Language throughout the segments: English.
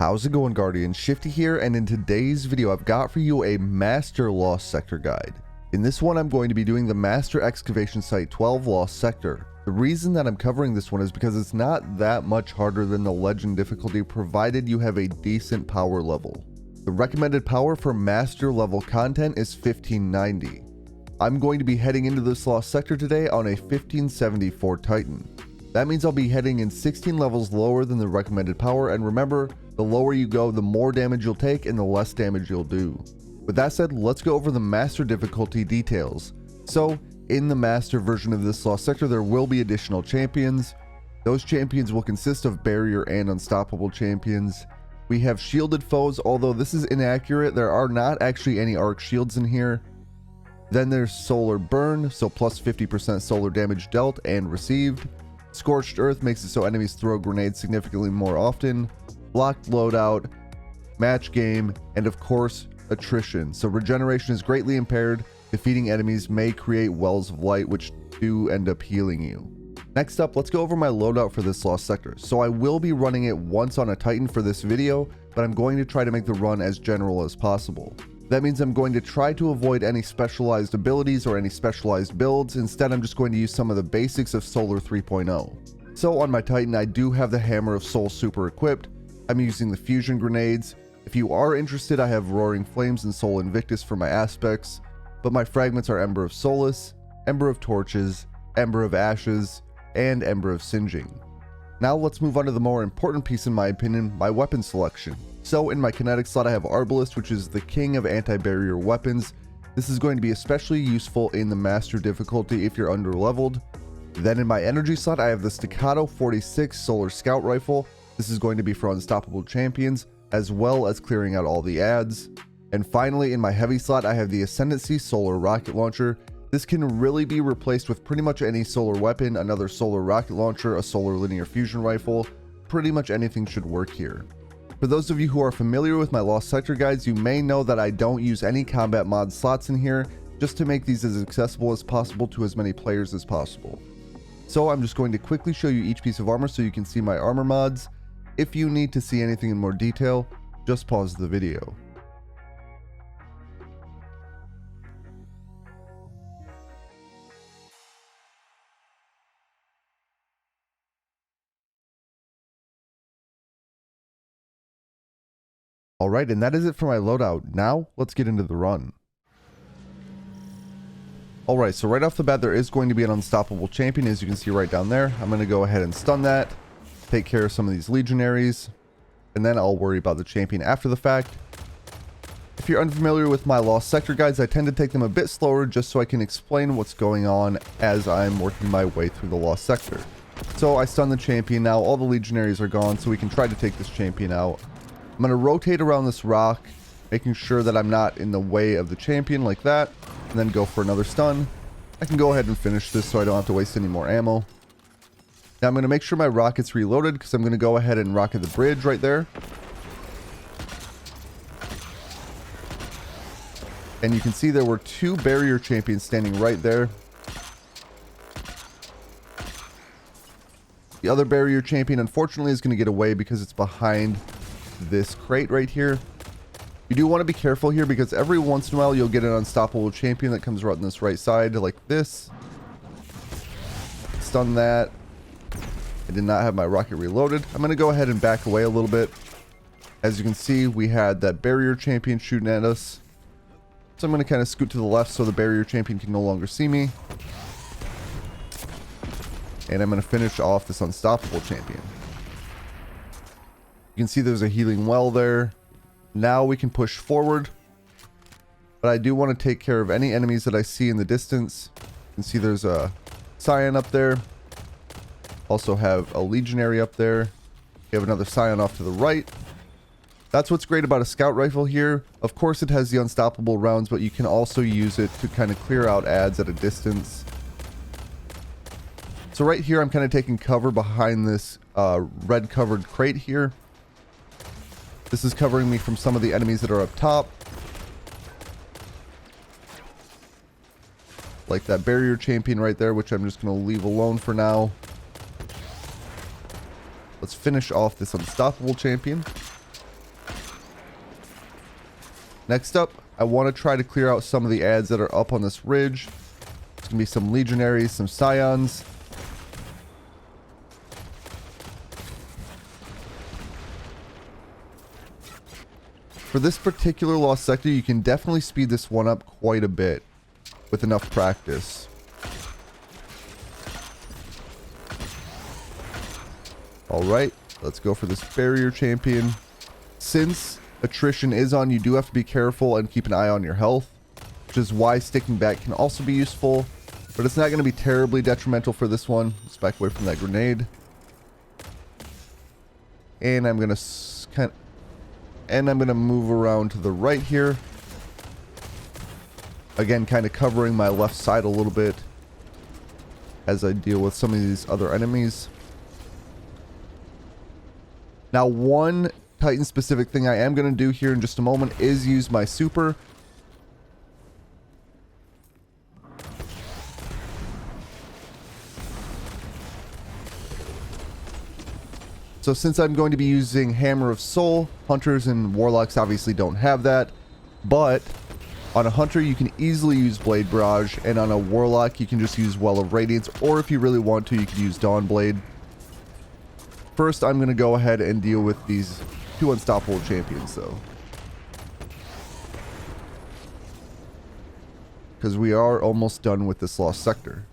How's it going, Guardian? Shifty here, and in today's video I've got for you a Master Lost Sector guide. In this one I'm going to be doing the Master Excavation Site 12 Lost Sector. The reason that I'm covering this one is because it's not that much harder than the Legend difficulty, provided you have a decent power level. The recommended power for Master level content is 1590. I'm going to be heading into this Lost Sector today on a 1574 Titan. That means I'll be heading in 16 levels lower than the recommended power, and remember, the lower you go, the more damage you'll take and the less damage you'll do. With that said, let's go over the Master difficulty details. So, in the Master version of this Lost Sector, there will be additional champions. Those champions will consist of barrier and unstoppable champions. We have shielded foes, although this is inaccurate. There are not actually any arc shields in here. Then there's solar burn, so plus 50% solar damage dealt and received. Scorched earth makes it so enemies throw grenades significantly more often. Blocked loadout, match game, and of course attrition. So regeneration is greatly impaired. Defeating enemies may create wells of light, which do end up healing you. Next up, let's go over my loadout for this Lost Sector. So I will be running it once on a Titan for this video, but I'm going to try to make the run as general as possible. That means I'm going to try to avoid any specialized abilities or any specialized builds. Instead, I'm just going to use some of the basics of Solar 3.0. So on my Titan, I do have the Hammer of Soul super equipped. I'm using the fusion grenades. If you are interested, I have Roaring Flames and Soul Invictus for my aspects, but my fragments are Ember of Solace, Ember of Torches, Ember of Ashes, and Ember of Singeing. Now let's move on to the more important piece in my opinion, my weapon selection. So in my kinetic slot I have Arbalest, which is the king of anti-barrier weapons. This is going to be especially useful in the Master difficulty if you're under leveled. Then in my energy slot I have the Staccato 46 Solar Scout Rifle. This is going to be for unstoppable champions, as well as clearing out all the ads. And finally, in my heavy slot, I have the Ascendancy Solar Rocket Launcher. This can really be replaced with pretty much any solar weapon, another solar rocket launcher, a solar linear fusion rifle. Pretty much anything should work here. For those of you who are familiar with my Lost Sector guides, you may know that I don't use any combat mod slots in here, just to make these as accessible as possible to as many players as possible. So I'm just going to quickly show you each piece of armor so you can see my armor mods. If you need to see anything in more detail, just pause the video. Alright, and that is it for my loadout. Now, let's get into the run. Alright, so right off the bat there is going to be an unstoppable champion, as you can see right down there. I'm going to go ahead and stun that. Take care of some of these legionaries, and then I'll worry about the champion after the fact. If you're unfamiliar with my Lost Sector guides, I tend to take them a bit slower just so I can explain what's going on as I'm working my way through the Lost Sector. So I stun the champion now, all the legionaries are gone, so we can try to take this champion out. I'm going to rotate around this rock, making sure that I'm not in the way of the champion like that, and then go for another stun. I can go ahead and finish this so I don't have to waste any more ammo. Now I'm going to make sure my rocket's reloaded because I'm going to go ahead and rocket the bridge right there. And you can see there were two barrier champions standing right there. The other barrier champion unfortunately is going to get away because it's behind this crate right here. You do want to be careful here because every once in a while you'll get an unstoppable champion that comes right on this right side like this. Stun that. I did not have my rocket reloaded. I'm going to go ahead and back away a little bit. As you can see, we had that barrier champion shooting at us. So I'm going to kind of scoot to the left so the barrier champion can no longer see me. And I'm going to finish off this unstoppable champion. You can see there's a healing well there. Now we can push forward. But I do want to take care of any enemies that I see in the distance. You can see there's a Scion up there. Also have a legionary up there. We have another Scion off to the right. That's what's great about a scout rifle here. Of course it has the unstoppable rounds, but you can also use it to kind of clear out ads at a distance. So right here I'm kind of taking cover behind this red covered crate here. This is covering me from some of the enemies that are up top. Like that barrier champion right there, which I'm just going to leave alone for now. Let's finish off this unstoppable champion. Next up, I want to try to clear out some of the adds that are up on this ridge. There's going to be some legionaries, some scions. For this particular lost sector, you can definitely speed this one up quite a bit with enough practice. Alright, let's go for this barrier champion. Since attrition is on, you do have to be careful and keep an eye on your health, which is why sticking back can also be useful, but it's not going to be terribly detrimental for this one. Let's back away from that grenade. And I'm going to move around to the right here. Again, kind of covering my left side a little bit as I deal with some of these other enemies. Now, one Titan specific thing I am going to do here in just a moment is use my super. So since I'm going to be using Hammer of Soul, Hunters and Warlocks obviously don't have that, but on a Hunter you can easily use Blade Barrage, and on a Warlock you can just use Well of Radiance, or if you really want to, you can use Dawn Blade. First, I'm going to go ahead and deal with these two unstoppable champions though, because we are almost done with this lost sector.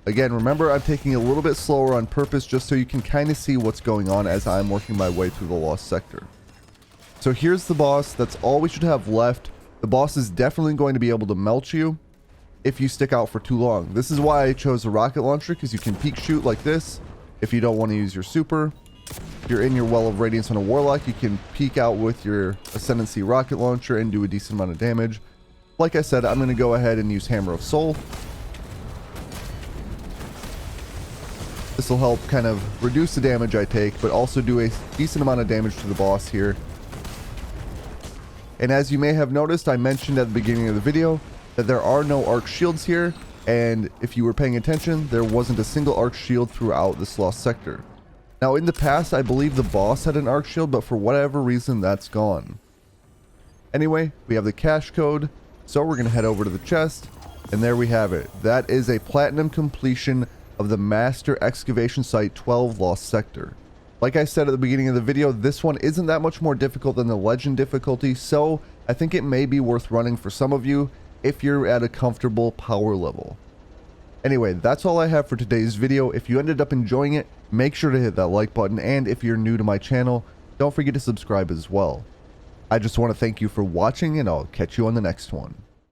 Again, remember, I'm taking a little bit slower on purpose just so you can kind of see what's going on as I'm working my way through the lost sector. So here's the boss. That's all we should have left. The boss is definitely going to be able to melt you if you stick out for too long. This is why I chose a rocket launcher, because you can peek shoot like this if you don't want to use your super. If you're in your Well of Radiance on a Warlock, you can peek out with your Ascendancy rocket launcher and do a decent amount of damage. Like I said, I'm going to go ahead and use Hammer of Soul. This will help kind of reduce the damage I take, but also do a decent amount of damage to the boss here. And as you may have noticed, I mentioned at the beginning of the video that there are no arc shields here, and if you were paying attention, there wasn't a single arc shield throughout this lost sector. Now in the past, I believe the boss had an arc shield, but for whatever reason, that's gone. Anyway, we have the cache code, so we're going to head over to the chest, and there we have it. That is a platinum completion of the Master Excavation Site 12 Lost Sector. Like I said at the beginning of the video, this one isn't that much more difficult than the Legend difficulty, so I think it may be worth running for some of you if you're at a comfortable power level. Anyway, that's all I have for today's video. If you ended up enjoying it, make sure to hit that like button, and if you're new to my channel, don't forget to subscribe as well. I just want to thank you for watching, and I'll catch you on the next one.